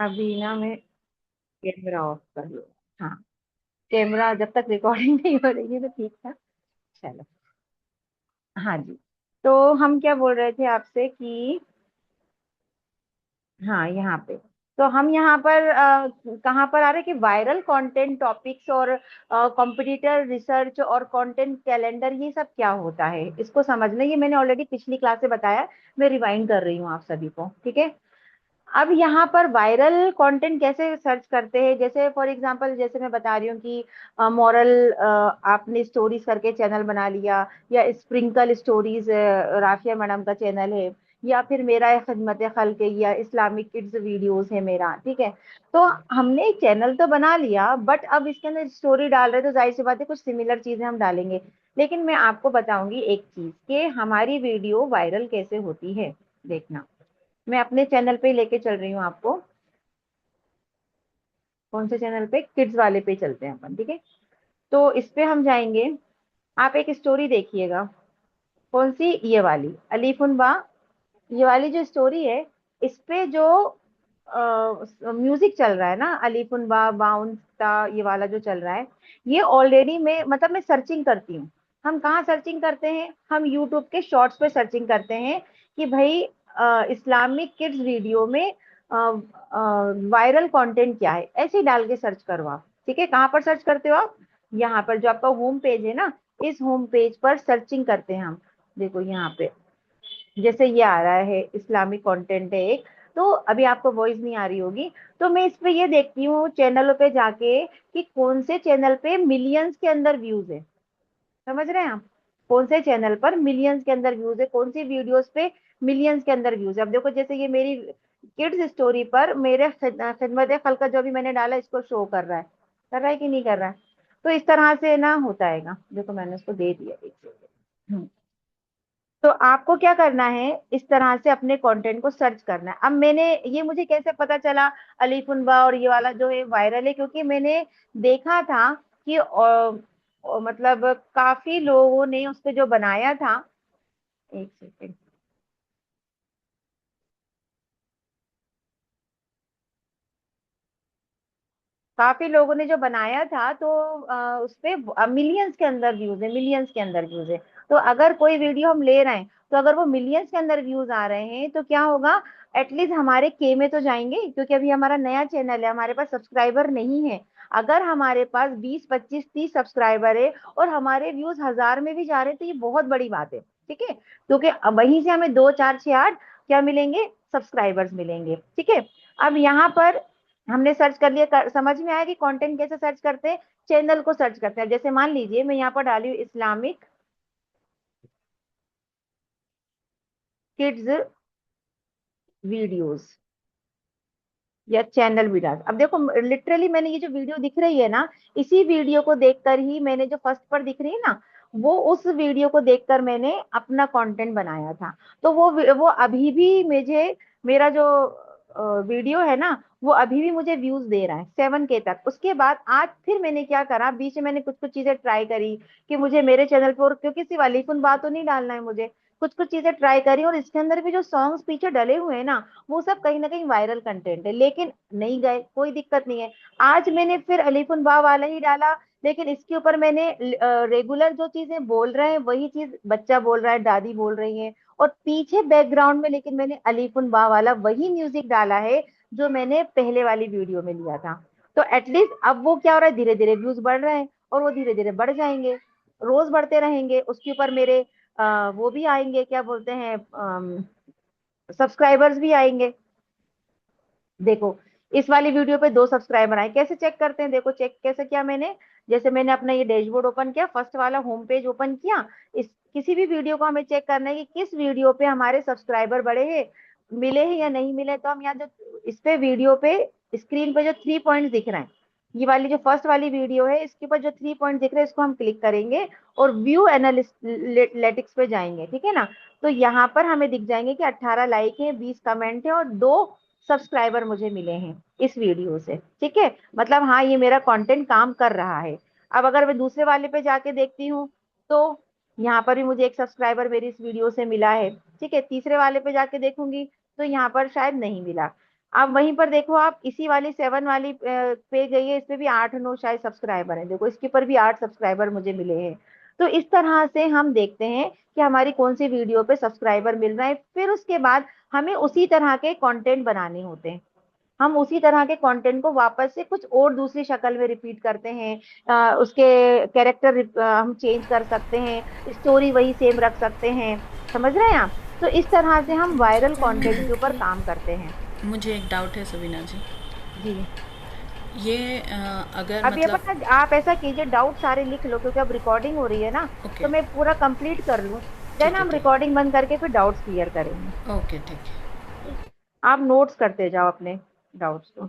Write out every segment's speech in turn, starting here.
अभी ना मैं कैमरा ऑफ कर लूँ। हाँ, कैमरा जब तक रिकॉर्डिंग नहीं हो रही है तो ठीक था। चलो। हाँ जी। तो हम क्या बोल रहे थे आपसे कि हाँ, यहाँ पे तो हम यहाँ पर कहाँ पर आ रहे हैं कि वायरल कंटेंट टॉपिक्स और कॉम्पिटिटर रिसर्च और कंटेंट कैलेंडर, ये सब क्या होता है इसको समझना। ये मैंने ऑलरेडी पिछली क्लास में बताया, मैं रिवाइंड कर रही हूँ आप सभी को, ठीक है। अब यहाँ पर वायरल कंटेंट कैसे सर्च करते हैं, जैसे फॉर एग्जांपल जैसे मैं बता रही हूँ कि मॉरल आपने स्टोरीज करके चैनल बना लिया, या स्प्रिंकल स्टोरीज राफिया मैडम का चैनल है, या फिर मेरा है खिदमत खल्क, या इस्लामिक किड्स वीडियोस है मेरा, ठीक है। तो हमने चैनल तो बना लिया, बट अब इसके अंदर स्टोरी डाल रहे तो जाहिर सी बात है कुछ सिमिलर चीजें हम डालेंगे। लेकिन मैं आपको बताऊंगी एक चीज कि हमारी वीडियो वायरल कैसे होती है, देखना। मैं अपने चैनल पे लेके चल रही हूँ आपको। कौन से चैनल पे? किड्स वाले पे चलते हैं अपन, ठीक है। तो इस पे हम जाएंगे। आप एक स्टोरी देखिएगा। कौन सी? ये वाली अलीफुन बा। ये वाली जो स्टोरी है, इस पे जो म्यूजिक चल रहा है ना, अलीफुन बा बाउंस ता, ये वाला जो चल रहा है, ये ऑलरेडी मैं मतलब मैं सर्चिंग करती हूँ। हम कहाँ सर्चिंग करते हैं? हम यूट्यूब के शॉर्ट्स पे सर्चिंग करते हैं कि भाई इस्लामिक किड्स वीडियो में वायरल कंटेंट क्या है, ऐसे ही डाल के सर्च करो आप, ठीक है। कहाँ पर सर्च करते हो आप? यहाँ पर जो आपका होम पेज है ना, इस होम पेज पर सर्चिंग करते हैं हम। देखो यहाँ पे जैसे ये आ रहा है, इस्लामिक कंटेंट है एक। तो अभी आपको वॉइस नहीं आ रही होगी। तो मैं इस पे ये देखती हूँ चैनलों पे जाके कि कौन से चैनल पे मिलियंस के अंदर व्यूज है। समझ रहे हैं आप? कौन से चैनल पर मिलियंस के अंदर व्यूज है, कौन सी वीडियोस पे मिलियंस के अंदर व्यूज है। अब देखो जैसे ये मेरी किड्स स्टोरी पर मेरे खिदमत खल का जो भी मैंने डाला इसको शो कर रहा है कि नहीं कर रहा है? तो इस तरह से ना होता है। देखो मैंने उसको दे दिया, एक सेकंड। तो आपको क्या करना है, इस तरह से अपने कंटेंट को सर्च करना है। अब मैंने ये मुझे कैसे पता चला अलीफुनबा और ये वाला जो है वायरल है, क्योंकि मैंने देखा था कि मतलब काफी लोगों ने उस पे जो बनाया था। एक सेकेंड। काफी लोगों ने जो बनाया था, तो उस पे मिलियंस के अंदर व्यूज है, मिलियंस के अंदर व्यूज है। तो अगर कोई वीडियो हम ले रहे हैं, तो अगर वो मिलियंस के अंदर व्यूज आ रहे हैं तो क्या होगा, एटलीस्ट हमारे के में तो जाएंगे, क्योंकि अभी हमारा नया चैनल है, हमारे पास सब्सक्राइबर नहीं है। अगर हमारे पास 20 25 30 सब्सक्राइबर है और हमारे व्यूज 1000 में भी जा रहे हैं, तो ये बहुत बड़ी बात है, ठीक है। क्योंकि वहीं से हमें 2 4 6 8 क्या मिलेंगे? सब्सक्राइबर्स मिलेंगे, ठीक है। अब यहाँ पर हमने सर्च कर लिया, समझ में आया कि कंटेंट कैसे सर्च करते हैं। चैनल को सर्च करते हैं। जैसे मान लीजिए मैं यहाँ पर डाली हूँ इस्लामिक किड्स वीडियोस, या चैनल वीडियोस। अब देखो लिटरली मैंने ये जो वीडियो दिख रही है ना, इसी वीडियो को देखकर ही मैंने, जो फर्स्ट पर दिख रही है ना, वो उस वीडियो को देखकर मैंने अपना कंटेंट बनाया था। तो वो अभी भी मुझे, मेरा जो वीडियो है ना, वो अभी भी मुझे व्यूज दे रहा है 7K तक। उसके बाद आज फिर मैंने क्या करा, बीच में मैंने कुछ कुछ चीजें ट्राई करी कि मुझे मेरे चैनल पर, क्योंकि सिर्फ अलीफुन बात तो नहीं डालना है मुझे, कुछ कुछ चीजें ट्राई करी, और इसके अंदर भी जो सॉन्ग्स पीछे डले हुए हैं ना, वो सब कहीं ना कहीं वायरल कंटेंट है। लेकिन नहीं गए, कोई दिक्कत नहीं है। आज मैंने फिर अलीफुन बा वाला ही डाला, लेकिन इसके ऊपर मैंने रेगुलर जो चीजें बोल रहे हैं वही चीज बच्चा बोल रहा है, दादी बोल रही है, और पीछे बैकग्राउंड में लेकिन मैंने अलीफुन बा वाला वही म्यूजिक डाला है जो मैंने पहले वाली वीडियो में लिया था। तो एटलीस्ट अब वो क्या हो रहा है, धीरे धीरे व्यूज बढ़ रहे हैं, और वो धीरे धीरे बढ़ जाएंगे, रोज बढ़ते रहेंगे। उसके ऊपर मेरे वो भी आएंगे, क्या बोलते हैं, सब्सक्राइबर्स भी आएंगे। देखो इस वाली वीडियो पे 2 सब्सक्राइबर आए, कैसे चेक करते हैं? देखो चेक कैसे किया मैंने। जैसे मैंने अपना ये डैशबोर्ड ओपन किया, फर्स्ट वाला होम पेज ओपन किया। इस किसी भी वीडियो को हमें चेक करना है कि किस वीडियो पे हमारे सब्सक्राइबर बढ़े हैं, मिले हैं या नहीं मिले। तो हम यहाँ जो इस पे वीडियो पे स्क्रीन पे जो 3 पॉइंट दिख रहे हैं, ये वाली जो फर्स्ट वाली वीडियो है, इसके ऊपर जो 3 पॉइंट दिख रहे हैं, इसको हम क्लिक करेंगे और व्यू एनालिटिक्स पे जाएंगे, ठीक है ना। तो यहाँ पर हमें दिख जाएंगे कि 18 लाइक है, 20 कमेंट है, और 2 सब्सक्राइबर मुझे मिले हैं इस वीडियो से, ठीक है। मतलब हाँ, ये मेरा कंटेंट काम कर रहा है। अब अगर मैं दूसरे वाले पे जाके देखती हूँ, तो यहाँ पर भी मुझे 1 सब्सक्राइबर मेरी इस वीडियो से मिला है, ठीक है। तीसरे वाले पे जाके देखूंगी तो यहाँ पर शायद नहीं मिला। आप वहीं पर देखो, आप इसी वाली 7 वाली पे गई है, इस पे भी 8-9 शायद सब्सक्राइबर है, देखो इसके ऊपर भी 8 सब्सक्राइबर मुझे मिले हैं। तो इस तरह से हम देखते हैं कि हमारी कौन सी वीडियो पे सब्सक्राइबर मिल रहा है, फिर उसके बाद हमें उसी तरह के कंटेंट बनाने होते हैं। हम उसी तरह के कंटेंट को वापस से कुछ और दूसरी शक्ल में रिपीट करते हैं। उसके कैरेक्टर हम चेंज कर सकते हैं, स्टोरी वही सेम रख सकते हैं। समझ रहे हैं आप? तो इस तरह से हम वायरल कंटेंट के ऊपर काम करते हैं। मुझे एक डाउट है सवीना जी। जी। ये अगर अब ये मतलब पता, आप ऐसा कीजिए, डाउट सारे लिख लो, क्योंकि अब रिकॉर्डिंग हो रही है ना, ओके, तो मैं पूरा कंप्लीट कर लूं, देन ठीक है हम ठीक, रिकॉर्डिंग बंद करके फिर डाउट्स क्लियर करेंगे। ओके ठीक है। आप नोट्स करते जाओ अपने डाउट्स को।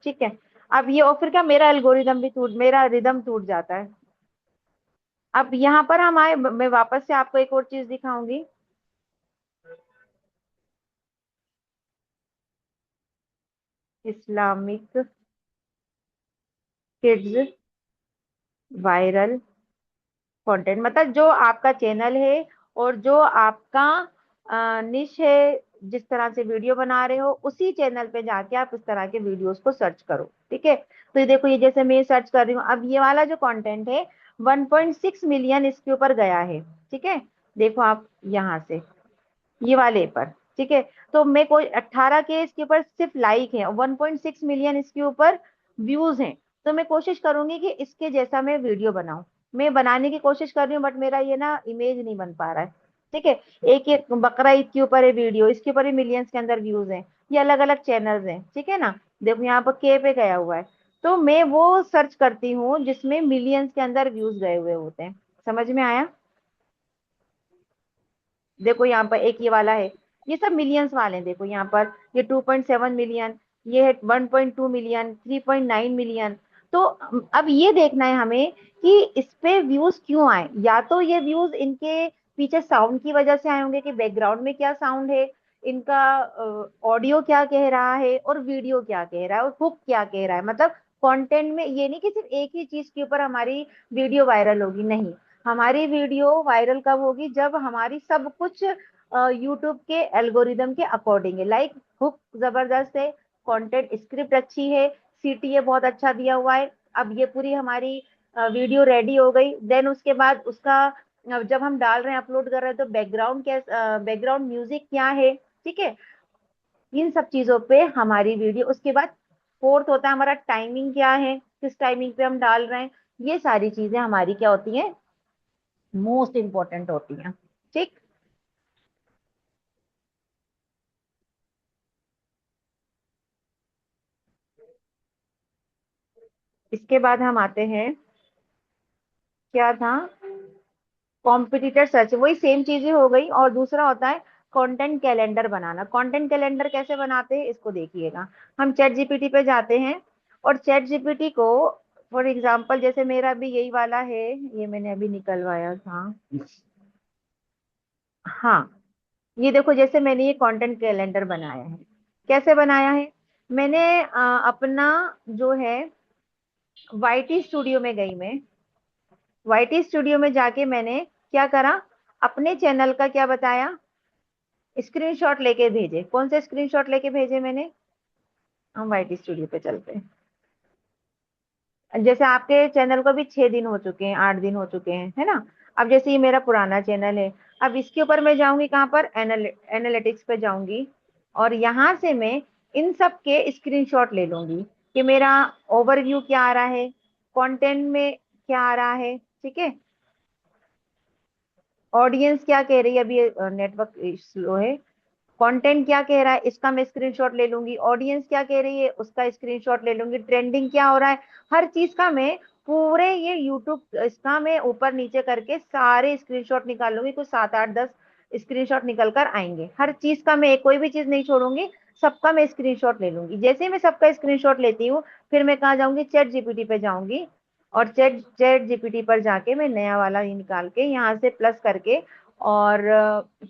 ठीक है। अब ये, और फिर क्या, मेरा एल्गोरिदम भी टूट, मेरा रिदम टूट जाता है। अब यहाँ पर हम आए, मैं वापस से आपको एक और चीज दिखाऊंगी। इस्लामिक किड्स वायरल कंटेंट, मतलब जो आपका चैनल है और जो आपका निश है, जिस तरह से वीडियो बना रहे हो, उसी चैनल पे जाके आप इस तरह के वीडियोस को सर्च करो। ठीक है। तो ये देखो, ये जैसे मैं सर्च कर रही हूँ, अब ये वाला जो कंटेंट है 1.6 मिलियन इसके ऊपर गया है। ठीक है। देखो आप यहाँ से, ये वाले पर। ठीक है। तो मैं कोई 18 के इसके ऊपर सिर्फ लाइक है, 1.6 मिलियन इसके ऊपर व्यूज हैं। तो मैं कोशिश करूंगी कि इसके जैसा मैं वीडियो बनाऊं। मैं बनाने की कोशिश कर रही हूँ, बट मेरा ये ना इमेज नहीं बन पा रहा है। ठीक है। एक एक बकरा ईद के ऊपर है वीडियो, इसके ऊपर भी मिलियंस के अंदर व्यूज हैं। ये अलग अलग चैनल्स हैं। ठीक है ना। देखो यहाँ पर के पे गया हुआ है। तो मैं वो सर्च करती हूँ जिसमें मिलियंस के अंदर व्यूज गए हुए होते हैं। समझ में आया? देखो यहाँ पर एक ये वाला है, ये सब मिलियंस वाले हैं। देखो यहाँ पर ये 2.7 मिलियन, ये है 1.2 मिलियन, 3.9 मिलियन। तो अब ये देखना है हमें कि इस पे व्यूज क्यों आए। या तो ये व्यूज इनके पीछे साउंड की वजह से आए होंगे, कि बैकग्राउंड में क्या साउंड है, इनका ऑडियो क्या कह रहा है, और वीडियो क्या कह रहा है, और हुक क्या कह रहा है। मतलब कंटेंट में ये नहीं कि सिर्फ एक ही चीज के ऊपर हमारी वीडियो वायरल होगी, नहीं। हमारी वीडियो वायरल कब होगी, जब हमारी सब कुछ यूट्यूब के एल्गोरिदम के अकॉर्डिंग है। लाइक हुक जबरदस्त है, कंटेंट स्क्रिप्ट अच्छी है, सीटीए बहुत अच्छा दिया हुआ है। अब ये पूरी हमारी वीडियो रेडी हो गई, देन उसके बाद उसका जब हम डाल रहे हैं, अपलोड कर रहे हैं, तो बैकग्राउंड क्या, बैकग्राउंड म्यूजिक क्या है। ठीक है। इन सब चीजों पे हमारी वीडियो, उसके बाद फोर्थ होता है हमारा टाइमिंग क्या है, किस टाइमिंग पे हम डाल रहे हैं। ये सारी चीजें हमारी क्या होती हैं, मोस्ट इंपॉर्टेंट होती हैं। ठीक। इसके बाद हम आते हैं, क्या था, कॉम्पिटिटर सर्च, वही सेम चीजें हो गई। और दूसरा होता है कंटेंट कैलेंडर बनाना। कंटेंट कैलेंडर कैसे बनाते हैं इसको देखिएगा। हम चैट जीपीटी पे जाते हैं, और चैट जीपीटी को, फॉर एग्जांपल जैसे मेरा भी यही वाला है, ये मैंने अभी निकलवाया था। हाँ, ये देखो, जैसे मैंने ये कंटेंट कैलेंडर बनाया है। कैसे बनाया है? मैंने अपना जो है, वाईटी स्टूडियो में गई मैं। वाईटी स्टूडियो में जाके मैंने क्या करा, अपने चैनल का क्या बताया, स्क्रीनशॉट लेके भेजे। कौन से स्क्रीनशॉट लेके भेजे मैंने? हम वाईटी स्टूडियो पे चलते हैं। जैसे आपके चैनल को भी 6 दिन हो चुके हैं, 8 दिन हो चुके हैं, है ना। अब जैसे ये मेरा पुराना चैनल है, अब इसके ऊपर मैं जाऊंगी कहाँ पर, एनालिटिक्स पे जाऊंगी, और यहाँ से मैं इन सब के स्क्रीनशॉट ले लूंगी कि मेरा ओवरव्यू क्या आ रहा है, कंटेंट में क्या आ रहा है। ठीक है। ऑडियंस क्या कह रही है, अभी नेटवर्क स्लो है। कंटेंट क्या कह रहा है, इसका मैं स्क्रीनशॉट ले लूंगी। ऑडियंस क्या कह रही है, उसका स्क्रीनशॉट ले लूंगी। ट्रेंडिंग क्या हो रहा है, हर चीज का मैं, पूरे ये यूट्यूब इसका मैं ऊपर नीचे करके सारे स्क्रीनशॉट निकाल लूंगी। कुछ 7-8-10 स्क्रीनशॉट निकल कर आएंगे। हर चीज का मैं कोई भी चीज नहीं छोड़ूंगी, सबका मैं स्क्रीनशॉट ले लूंगी। जैसे ही मैं सबका स्क्रीनशॉट लेती हूँ, फिर मैं कहाँ जाऊंगी, चैट जीपीटी पे जाऊंगी। और चैट चैट जीपीटी पर जाके मैं नया वाला ये निकाल के यहाँ से प्लस करके, और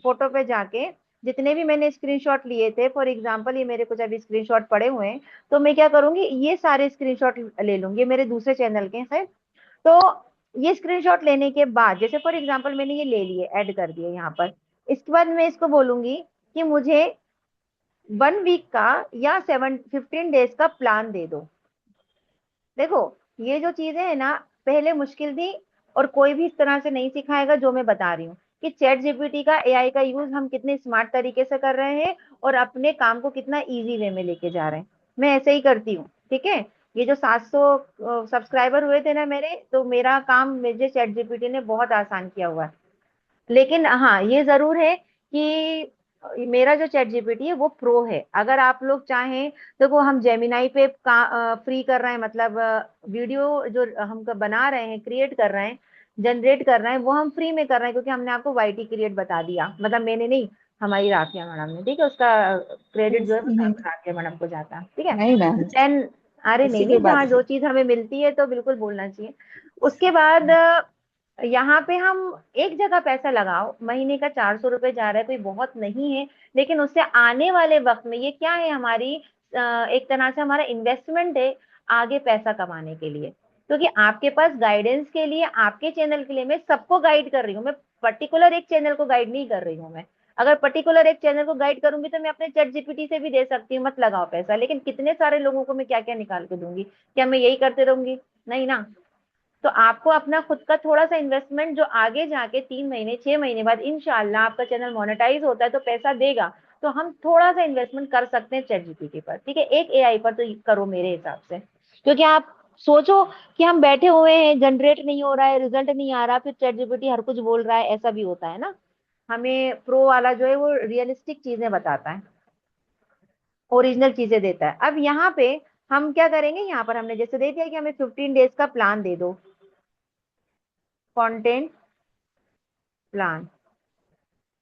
फोटो पे जाके जितने भी मैंने स्क्रीनशॉट लिए थे, फॉर एग्जांपल ये मेरे कुछ अभी स्क्रीनशॉट पड़े हुए हैं, तो मैं क्या करूंगी, ये सारे स्क्रीनशॉट ले लूंगी। ये मेरे दूसरे चैनल के हैं। तो ये स्क्रीनशॉट लेने के बाद, जैसे फॉर एग्जांपल मैंने ये ले लिए, ऐड कर दिए यहाँ पर, इसके बाद मैं इसको बोलूंगी कि मुझे 1 वीक का या 15 डेज का प्लान दे दो। देखो, ये जो चीजें है ना, पहले मुश्किल थी, और कोई भी इस तरह से नहीं सिखाएगा जो मैं बता रही हूँ, कि चैट जीपीटी का, एआई का यूज हम कितने स्मार्ट तरीके से कर रहे हैं और अपने काम को कितना इजी वे में लेके जा रहे हैं। मैं ऐसे ही करती हूँ, ठीक है। ये जो 700 सब्सक्राइबर हुए थे ना मेरे, तो मेरा काम मुझे चैट जीपीटी ने बहुत आसान किया हुआ है। लेकिन हाँ, ये जरूर है कि मेरा जो चैट जीपीटी है वो प्रो है। अगर आप लोग चाहें, देखो हम जेमिनाई पे फ्री कर रहे हैं, मतलब वीडियो जो हम बना रहे हैं, क्रिएट कर रहे हैं, जनरेट कर रहे हैं, वो हम फ्री में कर रहे हैं, क्योंकि हमने आपको वाईटी क्रिएट बता दिया, मतलब मैंने नहीं, हमारी राफिया मैडम ने, ठीक है। उसका क्रेडिट जो है वो नहीं, राफिया मैडम को जाता है, ठीक है। नहीं मैम, देन, अरे ऐसी नहीं कोई नहीं, बात जहाँ जो नहीं। चीज हमें मिलती है तो बिल्कुल बोलना चाहिए। उसके बाद यहाँ पे हम एक जगह पैसा लगाओ, महीने का 400 रुपये जा रहा है, कोई बहुत नहीं है, लेकिन उससे आने वाले वक्त में ये क्या है, हमारी एक तरह से हमारा इन्वेस्टमेंट है आगे पैसा कमाने के लिए। क्योंकि आपके पास गाइडेंस के लिए, आपके चैनल के लिए मैं सबको गाइड कर रही हूँ, मैं पर्टिकुलर एक चैनल को गाइड नहीं कर रही हूँ मैं। अगर पर्टिकुलर एक चैनल को गाइड करूंगी तो मैं अपने चैट जीपीटी से भी दे सकती हूँ, मत लगाओ पैसा, लेकिन कितने सारे लोगों को मैं क्या क्या निकाल के दूंगी? क्या मैं यही करते रहूंगी? नहीं ना। तो आपको अपना खुद का थोड़ा सा इन्वेस्टमेंट, जो आगे जाके 3 महीने 6 महीने बाद इंशाल्लाह आपका चैनल मोनेटाइज होता है तो पैसा देगा, तो हम थोड़ा सा इन्वेस्टमेंट कर सकते हैं चैट जीपीटी पर, ठीक है। एक एआई पर तो करो मेरे हिसाब से। क्योंकि आप सोचो कि हम बैठे हुए हैं, जनरेट नहीं हो रहा है, रिजल्ट नहीं आ रहा, फिर चैट जीपीटी हर कुछ बोल रहा है, ऐसा भी होता है ना। हमें प्रो वाला जो है वो रियलिस्टिक चीजें बताता है, ओरिजिनल चीजें देता है। अब यहाँ पे हम क्या करेंगे, यहाँ पर हमने जैसे दे दिया कि हमें 15 डेज का प्लान दे दो, कंटेंट प्लान,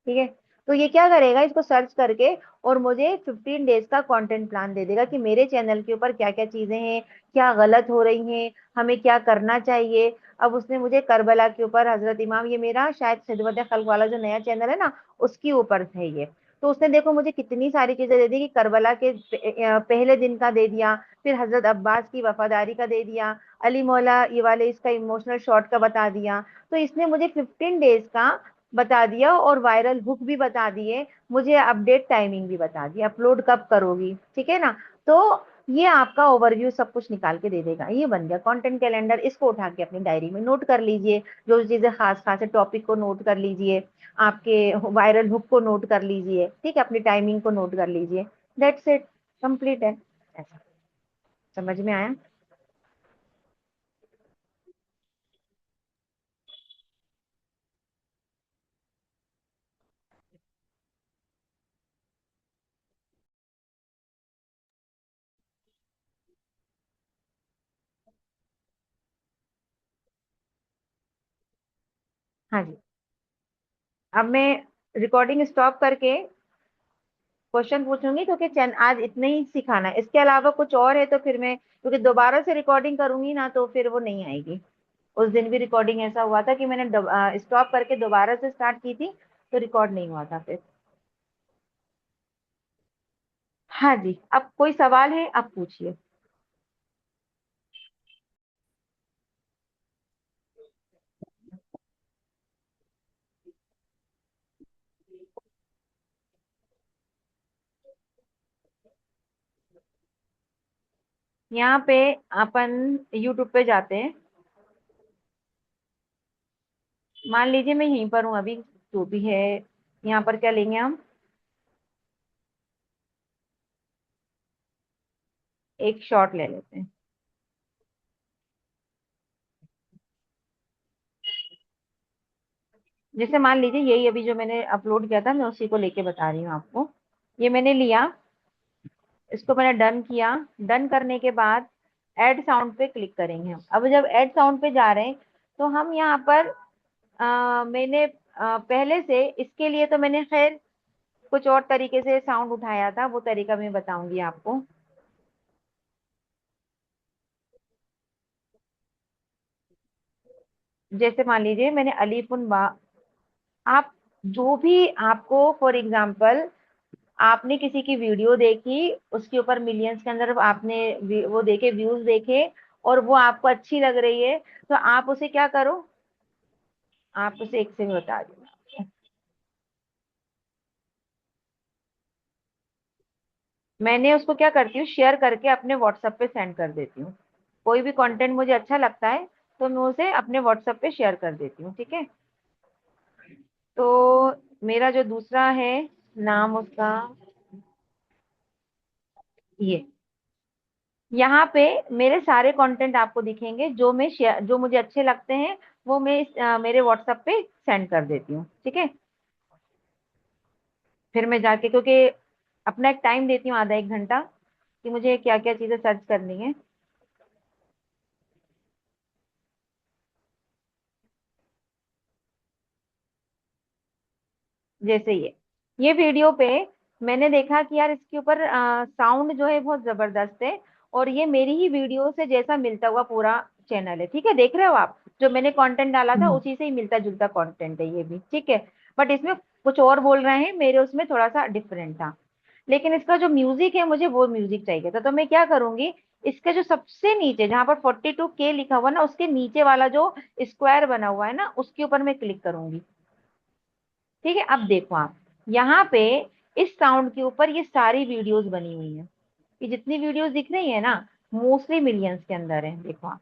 ठीक है। तो ये क्या करेगा, इसको सर्च करके और मुझे 15 डेज का कंटेंट प्लान दे देगा कि मेरे चैनल के ऊपर क्या क्या चीजें हैं, क्या गलत हो रही हैं, हमें क्या करना चाहिए। अब उसने मुझे करबला के ऊपर, हजरत इमाम, ये मेरा शायद खिदमत खल्क वाला जो नया चैनल है ना, उसके ऊपर है ये। तो उसने देखो मुझे कितनी सारी चीजें दे दी, कि करबला के पहले दिन का दे दिया, फिर हजरत अब्बास की वफादारी का दे दिया, अली मौला ये वाले इसका इमोशनल शॉट का बता दिया। तो इसने मुझे 15 डेज का बता दिया, और वायरल हुक भी बता दिए, मुझे अपडेट टाइमिंग भी बता दी, अपलोड कब करोगी, ठीक है ना। तो ये आपका ओवरव्यू सब कुछ निकाल के दे देगा। ये बन गया कंटेंट कैलेंडर। इसको उठा के अपनी डायरी में नोट कर लीजिए, जो चीजें खास खास है, टॉपिक को नोट कर लीजिए, आपके वायरल हुक को नोट कर लीजिए, ठीक है, अपनी टाइमिंग को नोट कर लीजिए। दैट्स इट, कंप्लीट है। ऐसा समझ में आया? हाँ जी। अब मैं रिकॉर्डिंग स्टॉप करके क्वेश्चन पूछूंगी, क्योंकि आज इतने ही सिखाना है, इसके अलावा कुछ और है तो फिर मैं, क्योंकि दोबारा से रिकॉर्डिंग करूंगी ना तो फिर वो नहीं आएगी। उस दिन भी रिकॉर्डिंग ऐसा हुआ था कि मैंने स्टॉप करके दोबारा से स्टार्ट की थी, तो रिकॉर्ड नहीं हुआ था फिर। हाँ जी, अब कोई सवाल है, आप पूछिए। यहाँ पे अपन यूट्यूब पे जाते हैं। मान लीजिए मैं यहीं पर हूँ अभी, जो भी है, यहाँ पर क्या लेंगे हम, एक शॉट ले लेते हैं। जैसे मान लीजिए यही अभी जो मैंने अपलोड किया था, मैं उसी को लेके बता रही हूँ आपको। ये मैंने लिया, इसको मैंने डन किया। डन करने के बाद ऐड साउंड पे क्लिक करेंगे हम। अब जब ऐड साउंड पे जा रहे हैं, तो हम यहाँ पर मैंने पहले से इसके लिए तो मैंने खैर कुछ और तरीके से साउंड उठाया था, वो तरीका मैं बताऊंगी आपको। जैसे मान लीजिए मैंने अलीपुन बा, आप जो भी आपको, फॉर एग्जाम्पल, आपने किसी की वीडियो देखी, उसके ऊपर मिलियंस के अंदर आपने वो देखे, व्यूज देखे, और वो आपको अच्छी लग रही है, तो आप उसे क्या करो, आप उसे एक से भी बता देना। मैंने उसको क्या करती हूँ, शेयर करके अपने व्हाट्सएप पे सेंड कर देती हूँ। कोई भी कंटेंट मुझे अच्छा लगता है तो मैं उसे अपने व्हाट्सएप पे शेयर कर देती हूँ, ठीक है। तो मेरा जो दूसरा है, नाम उसका ये, यहाँ पे मेरे सारे कंटेंट आपको दिखेंगे जो मैं शेयर, जो मुझे अच्छे लगते हैं वो मैं मेरे व्हाट्सएप पे सेंड कर देती हूँ, ठीक है। फिर मैं जाके, क्योंकि अपना एक टाइम देती हूँ आधा एक घंटा कि मुझे क्या क्या चीजें सर्च करनी है। जैसे ये वीडियो पे मैंने देखा कि यार इसके ऊपर साउंड जो है बहुत जबरदस्त है, और ये मेरी ही वीडियो से जैसा मिलता हुआ पूरा चैनल है, ठीक है। देख रहे हो आप, जो मैंने कंटेंट डाला था उसी से ही मिलता जुलता कंटेंट है ये भी, ठीक है। बट इसमें कुछ और बोल रहे हैं, मेरे उसमें थोड़ा सा डिफरेंट था। लेकिन इसका जो म्यूजिक है, मुझे वो म्यूजिक चाहिए था, तो मैं क्या करूंगी, इसके जो सबसे नीचे जहां पर 42K लिखा हुआ ना, उसके नीचे वाला जो स्क्वायर बना हुआ है ना, उसके ऊपर मैं क्लिक करूंगी, ठीक है। अब देखो आप, यहाँ पे इस साउंड के ऊपर ये सारी वीडियोस बनी हुई हैं। ये जितनी वीडियोस दिख रही है ना, मोस्टली मिलियंस के अंदर है, देखो आप,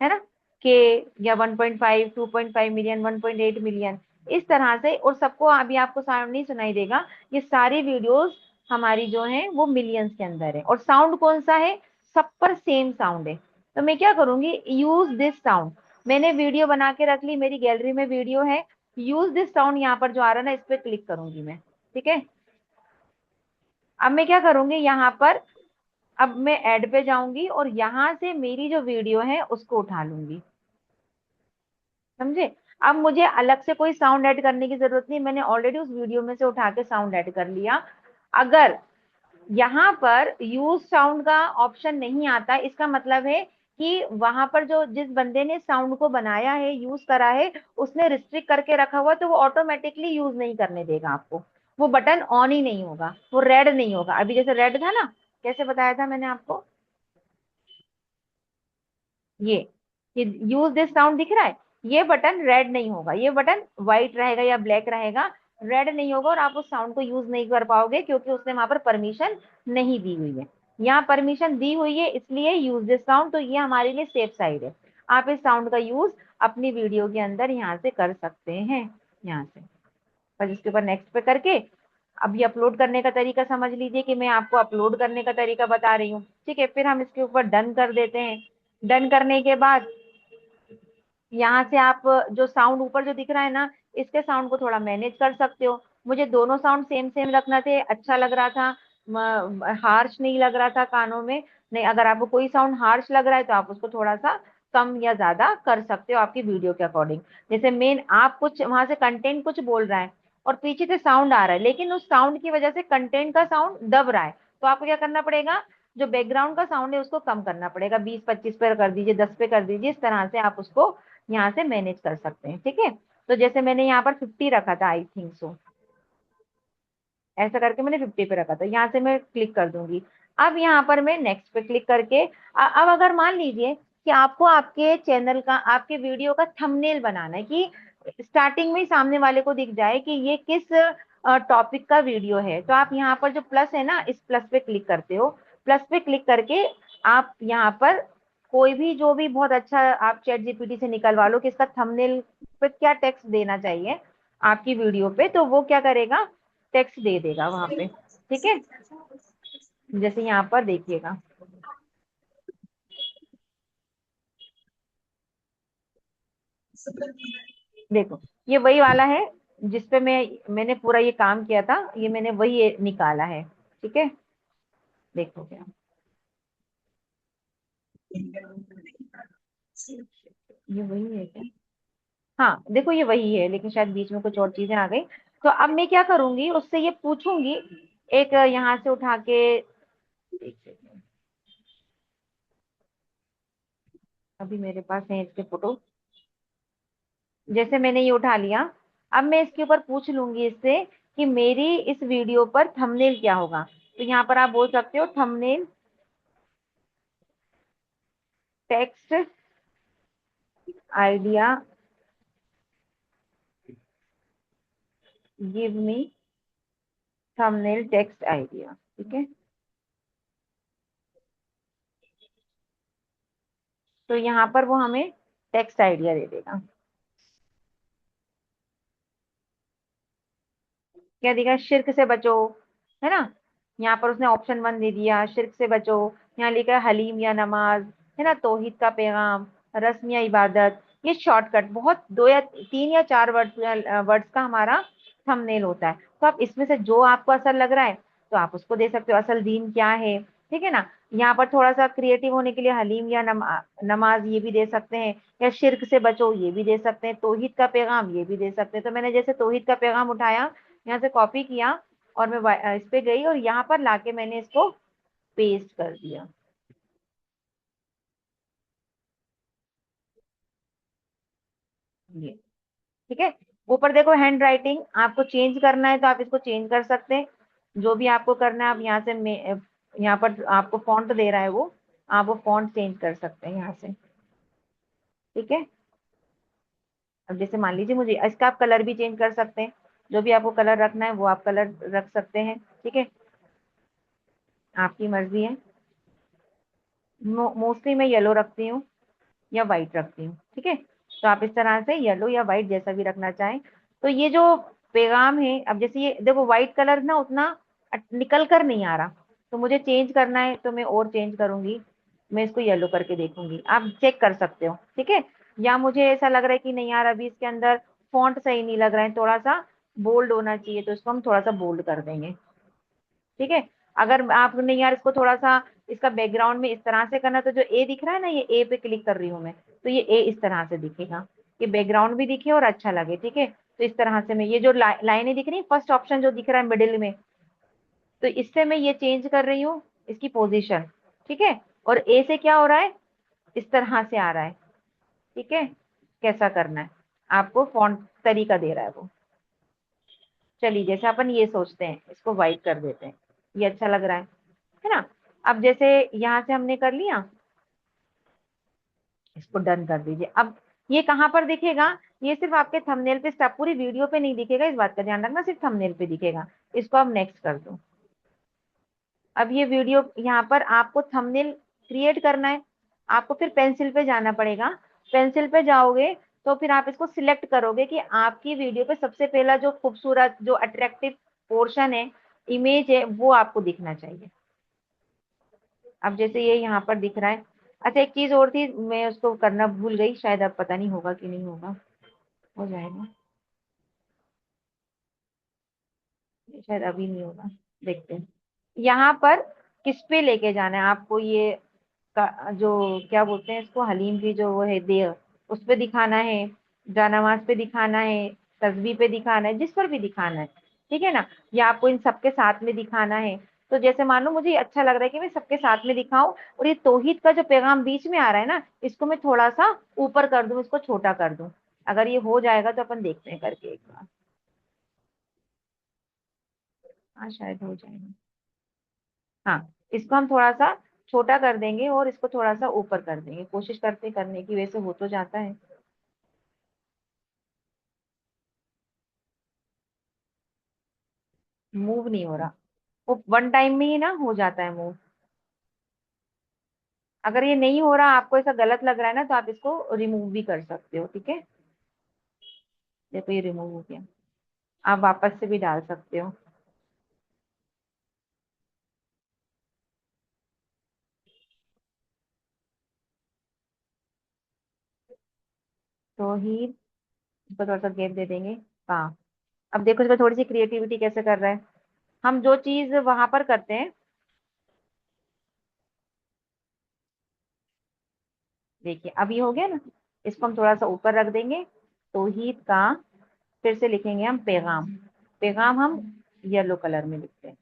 है ना। के या 1.5, 2.5 मिलियन, 1.8 मिलियन, इस तरह से। और सबको अभी आपको साउंड नहीं सुनाई देगा, ये सारी वीडियोस हमारी जो है वो मिलियंस के अंदर है। और साउंड कौन सा है, सब पर सेम साउंड है। तो मैं क्या करूंगी, यूज दिस साउंड, मैंने वीडियो बना के रख ली, मेरी गैलरी में वीडियो है, यूज दिस साउंड यहाँ पर जो आ रहा है ना, इस पे क्लिक करूंगी मैं, ठीक है। अब मैं क्या करूंगी यहाँ पर, अब मैं ऐड पे जाऊंगी और यहाँ से मेरी जो वीडियो है उसको उठा लूंगी, समझे। अब मुझे अलग से कोई साउंड ऐड करने की जरूरत नहीं, मैंने ऑलरेडी उस वीडियो में से उठा के साउंड ऐड कर लिया। अगर यहाँ पर यूज साउंड का ऑप्शन नहीं आता, इसका मतलब है कि वहां पर जो जिस बंदे ने साउंड को बनाया है, यूज करा है, उसने रिस्ट्रिक्ट करके रखा हुआ, तो वो ऑटोमेटिकली यूज नहीं करने देगा आपको। वो बटन ऑन ही नहीं होगा, वो रेड नहीं होगा। अभी जैसे रेड था ना, कैसे बताया था मैंने आपको, ये ये यूज दिस साउंड दिख रहा है, ये बटन रेड नहीं होगा, ये बटन व्हाइट रहेगा या ब्लैक रहेगा, रेड नहीं होगा। और आप उस साउंड को यूज नहीं कर पाओगे, क्योंकि उसने वहां पर परमिशन नहीं दी हुई है। यहाँ परमिशन दी हुई है, इसलिए यूज दिस साउंड, तो ये हमारे लिए सेफ साइड है। आप इस साउंड का यूज अपनी वीडियो के अंदर यहाँ से कर सकते हैं, यहाँ से। बस इसके ऊपर नेक्स्ट पे करके, अब ये अपलोड करने का तरीका समझ लीजिए कि मैं आपको अपलोड करने का तरीका बता रही हूँ, ठीक है। फिर हम इसके ऊपर डन कर देते हैं। डन करने के बाद यहाँ से आप जो साउंड ऊपर जो दिख रहा है ना, इसके साउंड को थोड़ा मैनेज कर सकते हो। मुझे दोनों साउंड सेम सेम रखना थे, अच्छा लग रहा था, हार्श नहीं लग रहा था कानों में। नहीं, अगर आपको कोई साउंड हार्श लग रहा है तो आप उसको थोड़ा सा कम या ज्यादा कर सकते हो आपकी वीडियो के अकॉर्डिंग। जैसे मेन आप कुछ वहां से कंटेंट कुछ बोल रहा है और पीछे से साउंड आ रहा है, लेकिन उस साउंड की वजह से कंटेंट का साउंड दब रहा है, तो आपको क्या करना पड़ेगा, जो बैकग्राउंड का साउंड है उसको कम करना पड़ेगा, 20-25 पे कर दीजिए, 10 पे कर दीजिए, इस तरह से आप उसको यहाँ से मैनेज कर सकते हैं, ठीक है। तो जैसे मैंने यहाँ पर 50 रखा था, आई थिंक सो, ऐसा करके मैंने 50 पे रखा था, यहाँ से मैं क्लिक कर दूंगी। अब यहाँ पर मैं नेक्स्ट पे क्लिक करके, अब अगर मान लीजिए कि आपको आपके चैनल का, आपके वीडियो का थंबनेल बनाना है, कि स्टार्टिंग में ही सामने वाले को दिख जाए कि ये किस टॉपिक का वीडियो है, तो आप यहाँ पर जो प्लस है ना, इस प्लस पे क्लिक करते हो। प्लस पे क्लिक करके आप यहाँ पर कोई भी, जो भी बहुत अच्छा आप चैट जीपीटी से निकलवा लो कि इसका थंबनेल पे क्या टेक्स्ट देना चाहिए आपकी वीडियो पे, तो वो क्या करेगा, टेक्स्ट दे देगा वहां पे, ठीक है। जैसे यहाँ पर देखिएगा, देखो ये वही वाला है जिसपे मैंने पूरा ये काम किया था, ये मैंने वही निकाला है, ठीक है। देखो क्या, ये वही है क्या, हाँ देखो ये वही है, लेकिन शायद बीच में कुछ और चीजें आ गई। तो अब मैं क्या करूंगी, उससे ये पूछूंगी, एक यहाँ से उठा के, एक सेकंड, अभी मेरे पास है इसके फोटो। जैसे मैंने ये उठा लिया, अब मैं इसके ऊपर पूछ लूंगी इससे कि मेरी इस वीडियो पर थंबनेल क्या होगा। तो यहाँ पर आप बोल सकते हो thumbnail text idea, give me thumbnail text idea, ठीक है। तो यहाँ पर वो हमें टेक्स्ट आइडिया दे देगा। क्या दिखा? शिर्क से बचो, है ना। यहाँ पर उसने ऑप्शन 1 दे दिया, शिर्क से बचो। यहाँ लिखा है हलीम या नमाज, है ना, तौहीद का पैगाम, रस्म या इबादत। ये शॉर्टकट बहुत 2 या 3 या 4 वर्ड्स का हमारा थंबनेल होता है। तो आप इसमें से जो आपको असर लग रहा है तो आप उसको दे सकते हो। असल दीन क्या है, ठीक है ना। यहाँ पर थोड़ा सा क्रिएटिव होने के लिए हलीम या नमाज ये भी दे सकते हैं, या शिर्क से बचो ये भी दे सकते हैं, तौहीद का पैगाम ये भी दे सकते हैं। तो मैंने जैसे तौहीद का पैगाम उठाया, यहाँ से कॉपी किया, और मैं इस पे गई और यहाँ पर लाके मैंने इसको पेस्ट कर दिया। ये ठीक है। ऊपर देखो हैंड राइटिंग, आपको चेंज करना है तो आप इसको चेंज कर सकते हैं। जो भी आपको करना है आप यहाँ से यहाँ पर आपको फॉन्ट दे रहा है वो, आप वो फॉन्ट चेंज कर सकते हैं यहाँ से, ठीक है। अब जैसे मान लीजिए मुझे इसका आप कलर भी चेंज कर सकते हैं। जो भी आपको कलर रखना है वो आप कलर रख सकते हैं, ठीक है। आपकी मर्जी है। मोस्टली मैं येलो रखती हूँ या व्हाइट रखती हूँ, ठीक है। तो आप इस तरह से येलो या व्हाइट जैसा भी रखना चाहें। तो ये जो पैगाम है, अब जैसे ये देखो व्हाइट कलर ना उतना निकल कर नहीं आ रहा, तो मुझे चेंज करना है तो मैं और चेंज करूंगी। मैं इसको येलो करके देखूंगी, आप चेक कर सकते हो, ठीक है। या मुझे ऐसा लग रहा है कि नहीं यार अभी इसके अंदर फॉन्ट सही नहीं लग रहा है, थोड़ा सा बोल्ड होना चाहिए, तो इसको हम थोड़ा सा बोल्ड कर देंगे, ठीक है। अगर आपने यार इसको थोड़ा सा इसका बैकग्राउंड में इस तरह से करना, तो जो ए दिख रहा है ना, ये ए पे क्लिक कर रही हूँ मैं, तो ये ए इस तरह से दिखेगा, कि बैकग्राउंड भी दिखे और अच्छा लगे, ठीक है। तो इस तरह से मैं ये जो लाइनें दिख रही है, फर्स्ट ऑप्शन जो दिख रहा है मिडिल में, तो इससे मैं ये चेंज कर रही हूँ इसकी पोजीशन, ठीक है। और ए से क्या हो रहा है, इस तरह से आ रहा है, ठीक है। कैसा करना है आपको फॉन्ट तरीका दे रहा है वो। चलिए जैसे अपन ये सोचते हैं, इसको व्हाइट कर देते हैं, ये अच्छा लग रहा है ना। अब जैसे यहाँ से हमने कर लिया, इसको डन कर दीजिए। अब ये कहाँ पर दिखेगा, ये सिर्फ आपके थंबनेल पे, स्टेप पूरी वीडियो पे नहीं दिखेगा, इस बात का ध्यान रखना, सिर्फ थंबनेल पे दिखेगा। इसको अब नेक्स्ट कर दो। अब ये वीडियो यहाँ पर आपको थंबनेल क्रिएट करना है, आपको फिर पेंसिल पे जाना पड़ेगा। पेंसिल पे जाओगे तो फिर आप इसको सिलेक्ट करोगे कि आपकी वीडियो पे सबसे पहला जो खूबसूरत जो अट्रैक्टिव पोर्शन है, इमेज है, वो आपको दिखना चाहिए। अब जैसे ये यहाँ पर दिख रहा है। अच्छा एक चीज और थी, मैं उसको करना भूल गई, शायद अब पता नहीं होगा कि नहीं होगा, हो जाएगा शायद, अभी नहीं होगा, देखते हैं। यहाँ पर किस पे लेके जाना है आपको, ये जो क्या बोलते हैं इसको, हलीम की जो वो है देर, उस पे दिखाना है, जानमाज पे दिखाना है, तस्बीह पे दिखाना है, जिस पर भी दिखाना है, ठीक है ना। या आपको इन सबके साथ में दिखाना है। तो जैसे मान लो मुझे अच्छा लग रहा है कि मैं सबके साथ में दिखाऊं, और ये तौहीद का जो पैगाम बीच में आ रहा है ना, इसको मैं थोड़ा सा ऊपर कर दूं, इसको छोटा कर दूं। अगर ये हो जाएगा तो अपन देखते हैं करके एक बार। हाँ शायद हो जाएगा। हाँ, इसको हम थोड़ा सा छोटा कर देंगे और इसको थोड़ा सा ऊपर कर देंगे, कोशिश करते करने की, वैसे हो तो जाता है। मूव नहीं हो रहा, वो वन टाइम में ही ना हो जाता है मूव। अगर ये नहीं हो रहा, आपको ऐसा गलत लग रहा है ना, तो आप इसको रिमूव भी कर सकते हो, ठीक है। देखो ये रिमूव हो गया, आप वापस से भी डाल सकते हो। तो ही इसको थोड़ा सा गैप दे देंगे। हाँ, अब देखो इसमें थोड़ी सी क्रिएटिविटी कैसे कर रहा है। हम जो चीज वहां पर करते हैं, देखिए अब ये हो गया ना, इसको हम थोड़ा सा ऊपर रख देंगे। तौहीद का फिर से लिखेंगे हम पैगाम, पैगाम हम येलो कलर में लिखते हैं।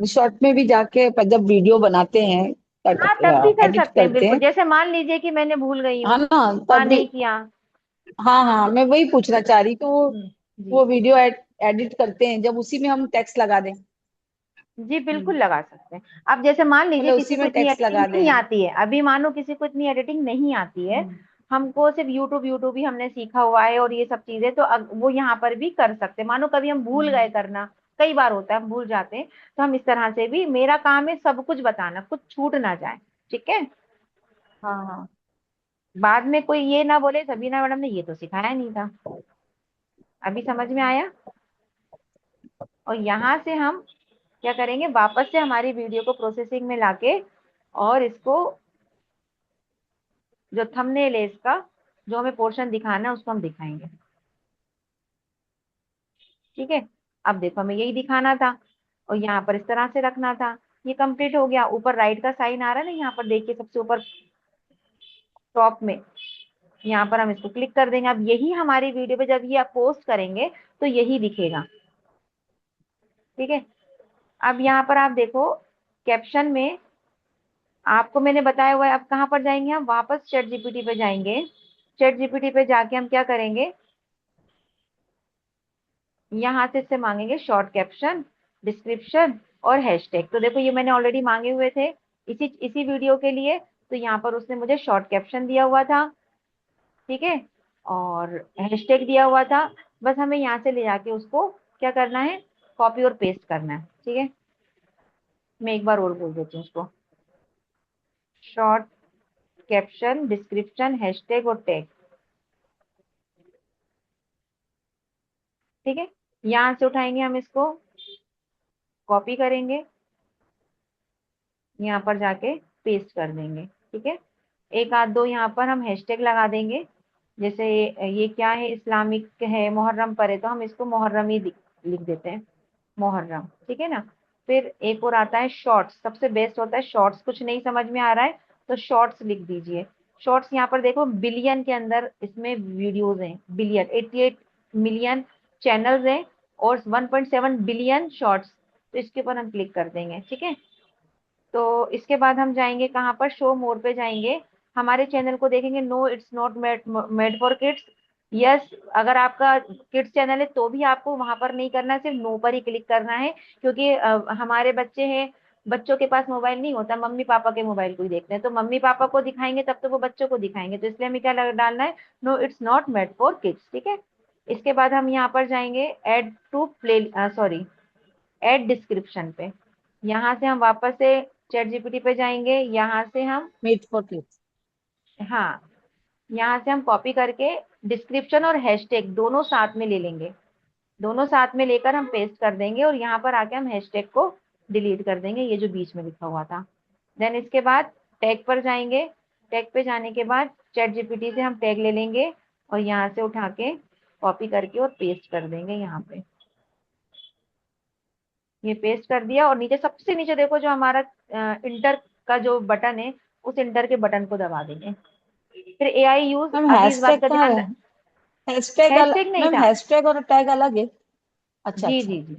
शॉर्ट में भी जाके जब वीडियो बनाते हैं, हाँ तब भी कर एडिट सकते हैं करते बिल्कुल, हैं, जैसे मान लीजिए कि मैंने भूल गई है हूँ, ना, हाँ तब भी। नहीं किया। हाँ हाँ, मैं वही पूछना चाह रही, तो जी वो वीडियो एडिट करते हैं जब उसी में हम टेक्स्ट लगा दें। जी बिल्कुल लगा सकते हैं। अब जैसे मान लीजिए मतलब किसी उसी को में इतनी टेक्स्ट एडिटिंग लगा नहीं दें। आती है, अभी मानो किसी को इतनी एडिटिंग नहीं आती है, हमको सिर्फ यूट्यूब यूट्यूब ही हमने सीखा हुआ है और ये सब चीजें, तो वो यहाँ पर भी कर सकते हैं। मानो कभी हम भूल गए करना, कई बार होता है हम भूल जाते हैं, तो हम इस तरह से भी, मेरा काम है सब कुछ बताना, कुछ छूट ना जाए। ठीक है, हाँ हाँ। बाद में कोई ये ना बोले सबीना मैडम ने ये तो सिखाया नहीं था। अभी समझ में आया? और यहाँ से हम क्या करेंगे, वापस से हमारी वीडियो को प्रोसेसिंग में लाके, और इसको जो थंबनेल है इसका, जो हमें पोर्शन दिखाना है उसको हम दिखाएंगे। ठीक है, अब देखो हमें यही दिखाना था और यहाँ पर इस तरह से रखना था। ये कंप्लीट हो गया। ऊपर राइट का साइन आ रहा है ना, यहाँ पर देखिए सबसे ऊपर टॉप में, यहाँ पर हम इसको क्लिक कर देंगे। अब यही हमारी वीडियो पे जब ये आप पोस्ट करेंगे तो यही दिखेगा। ठीक है, अब यहाँ पर आप देखो कैप्शन में आपको मैंने बताया हुआ है। अब कहाँ पर जाएंगे हम, वापस चैट जीपीटी पे जाएंगे। चैट जीपीटी पे जाके हम क्या करेंगे, यहाँ से इससे मांगेंगे शॉर्ट कैप्शन, डिस्क्रिप्शन और हैशटैग। तो देखो ये मैंने ऑलरेडी मांगे हुए थे इसी इसी वीडियो के लिए, तो यहाँ पर उसने मुझे शॉर्ट कैप्शन दिया हुआ था। ठीक है, और हैशटैग दिया हुआ था। बस हमें यहाँ से ले जाके उसको क्या करना है, कॉपी और पेस्ट करना है। ठीक है, मैं एक बार और बोल देती हूँ उसको, शॉर्ट कैप्शन, डिस्क्रिप्शन, हैशटैग और टैग। ठीक है, यहाँ से उठाएंगे हम इसको, कॉपी करेंगे, यहाँ पर जाके पेस्ट कर देंगे। ठीक है, एक आध दो यहाँ पर हम हैशटैग लगा देंगे। जैसे ये क्या है, इस्लामिक है, मुहर्रम पर है, तो हम इसको मुहर्रम ही लिख देते हैं, मुहर्रम। ठीक है ना। फिर एक और आता है शॉर्ट्स, सबसे बेस्ट होता है शॉर्ट्स। कुछ नहीं समझ में आ रहा है तो शॉर्ट्स लिख दीजिए। शॉर्ट्स यहाँ पर देखो बिलियन के अंदर इसमें वीडियोज हैं, बिलियन, 88 मिलियन चैनल्स हैं और 1.7 बिलियन शॉर्ट्स। तो इसके ऊपर हम क्लिक कर देंगे। ठीक है, तो इसके बाद हम जाएंगे कहाँ पर, शो मोर पे जाएंगे, हमारे चैनल को देखेंगे। No it's not made for kids. यस, अगर आपका किड्स चैनल है तो भी आपको वहां पर नहीं करना है, सिर्फ नो पर ही क्लिक करना है। क्योंकि हमारे बच्चे हैं, बच्चों के पास मोबाइल नहीं होता, मम्मी पापा के मोबाइल को ही देखते हैं, तो मम्मी पापा को दिखाएंगे तब तो वो बच्चों को दिखाएंगे, तो इसलिए हमें क्या डालना है, no it's not made for kids. ठीक है, इसके बाद हम यहाँ पर जाएंगे ad to play, sorry, add description पे। यहाँ से हम वापस से चैट जीपीटी पे जाएंगे, यहाँ से हम, मीट फॉर क्लिक्स। हाँ, यहाँ से हम कॉपी करके डिस्क्रिप्शन और हैशटैग दोनों साथ में ले लेंगे। दोनों साथ में लेकर हम पेस्ट कर देंगे और यहाँ पर आके हम हैशटैग को डिलीट कर देंगे, ये जो बीच में लिखा हुआ था। देन इसके बाद टैग पर जाएंगे। टैग पे जाने के बाद चैट जीपीटी से हम टैग ले लेंगे और यहाँ से उठा के कॉपी करके और पेस्ट कर देंगे यहाँ पे। ये पेस्ट कर दिया और नीचे सबसे नीचे देखो जो हमारा इंटर का जो बटन है, उस इंटर के बटन को दबा देंगे। फिर एआई यूज, मैम अभी इस बात हैशटैग का कहाँ ध्यान है? हैशटैग हैशटैग नहीं मैम था। हैशटैग और टैग अलग है? अच्छा जी अच्छा। जी जी,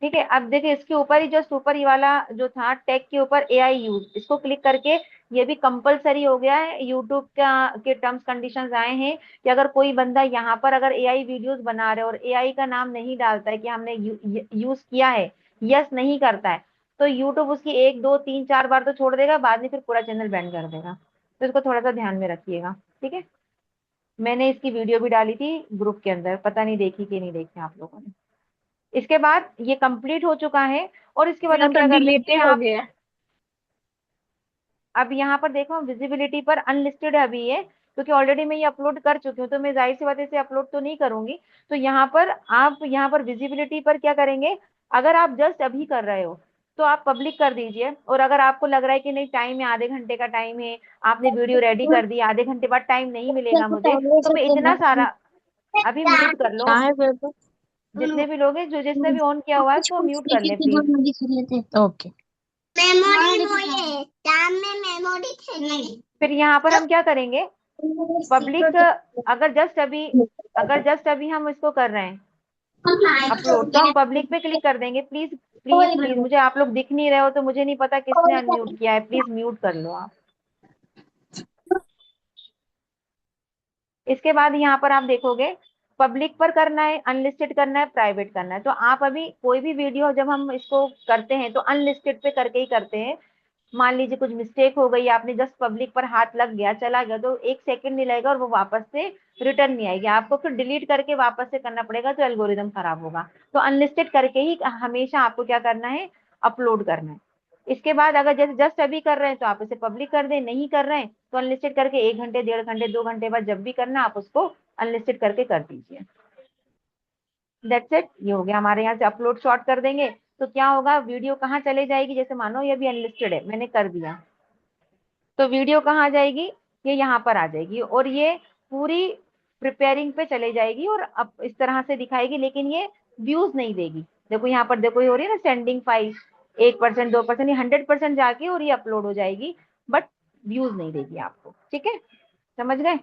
ठीक है। अब देखिए इसके ऊपर ही, जस्ट ऊपर ये वाला जो था टैग के ऊपर एआई यूज, इसको क्लिक करके, ये भी कंपलसरी हो गया है, यूट्यूब का के टर्म्स कंडीशंस आए हैं कि अगर कोई बंदा यहाँ पर अगर एआई वीडियोस बना रहे और एआई का नाम नहीं डालता है कि हमने यूज किया है, यस नहीं करता है, तो यूट्यूब उसकी एक दो तीन चार बार तो छोड़ देगा, बाद में फिर पूरा चैनल बैन कर देगा। तो इसको थोड़ा सा ध्यान में रखिएगा। ठीक है, मैंने इसकी वीडियो भी डाली थी ग्रुप के अंदर, पता नहीं देखी कि नहीं देखी आप लोगों ने। इसके बाद ये कंप्लीट हो चुका है और इसके बाद मेरा हम तो क्या कर डिलीट लेंगे, ही हो आप गया। अब यहाँ पर देखो विजिबिलिटी पर अनलिस्टेड है अभी ये, क्योंकि ऑलरेडी मैं ये अपलोड कर चुकी हूँ, तो मैं जाहिर सी बात है इसे अपलोड तो नहीं करूंगी। तो यहाँ पर आप, यहाँ पर विजिबिलिटी पर क्या करेंगे, अगर आप जस्ट अभी कर रहे हो तो आप पब्लिक कर दीजिए, और अगर आपको लग रहा है कि नहीं टाइम है, आधे घंटे का टाइम है, आपने वीडियो रेडी कर दी, आधे घंटे बाद टाइम नहीं मिलेगा मुझे, तो मैं इतना सारा, अभी म्यूट कर लो। क्या है फिर तो? जितने भी लोग हैं, जो जिसने भी ऑन किया हुआ है उसको म्यूट कर ले प्लीज। ओके। मेमोरी टाइम में मेमोरी थे। फिर यहाँ पर हम क्या करेंगे, पब्लिक, अगर जस्ट अभी हम इसको कर रहे हैं अपलोड, तो हम पब्लिक पे क्लिक कर देंगे। प्लीज प्लीज प्लीज, मुझे आप लोग दिख नहीं रहे हो तो मुझे नहीं पता किसने अनम्यूट किया है, प्लीज म्यूट कर लो आप। इसके बाद यहाँ पर आप देखोगे पब्लिक पर करना है, अनलिस्टेड करना है, प्राइवेट करना है। तो आप अभी कोई भी वीडियो जब हम इसको करते हैं तो अनलिस्टेड पे करके ही करते हैं, मान लीजिए कुछ मिस्टेक हो गई, आपने जस्ट पब्लिक पर हाथ लग गया, चला गया, तो 1 सेकंड नहीं लगेगा और वो वापस से रिटर्न नहीं आएगी, आपको फिर डिलीट करके वापस से करना पड़ेगा, तो एल्गोरिदम खराब होगा। तो अनलिस्टेड करके ही हमेशा आपको क्या करना है, अपलोड करना है। इसके बाद अगर जैसे जस्ट अभी कर रहे हैं तो आप इसे पब्लिक कर दें, नहीं कर रहे हैं तो अनलिस्टेड करके 1 घंटे, 1.5 घंटे, 2 घंटे बाद जब भी करना आप उसको अनलिस्टेड करके कर दीजिए। दैट्स इट, ये हो गया। हमारे यहाँ से अपलोड शॉर्ट कर देंगे तो क्या होगा, वीडियो कहाँ चले जाएगी, जैसे मानो ये भी अनलिस्टेड है, मैंने कर दिया, तो वीडियो कहाँ आ जाएगी, ये यहाँ पर आ जाएगी और ये पूरी प्रिपेयरिंग पे चले जाएगी और अब इस तरह से दिखाएगी, लेकिन ये व्यूज नहीं देगी। देखो यहाँ पर, देखो ये हो रही है ना सेंडिंग फाइल, 1%, 2%, ये 100% जाके और ये अपलोड हो जाएगी, बट व्यूज नहीं देगी आपको। ठीक है, समझ गए।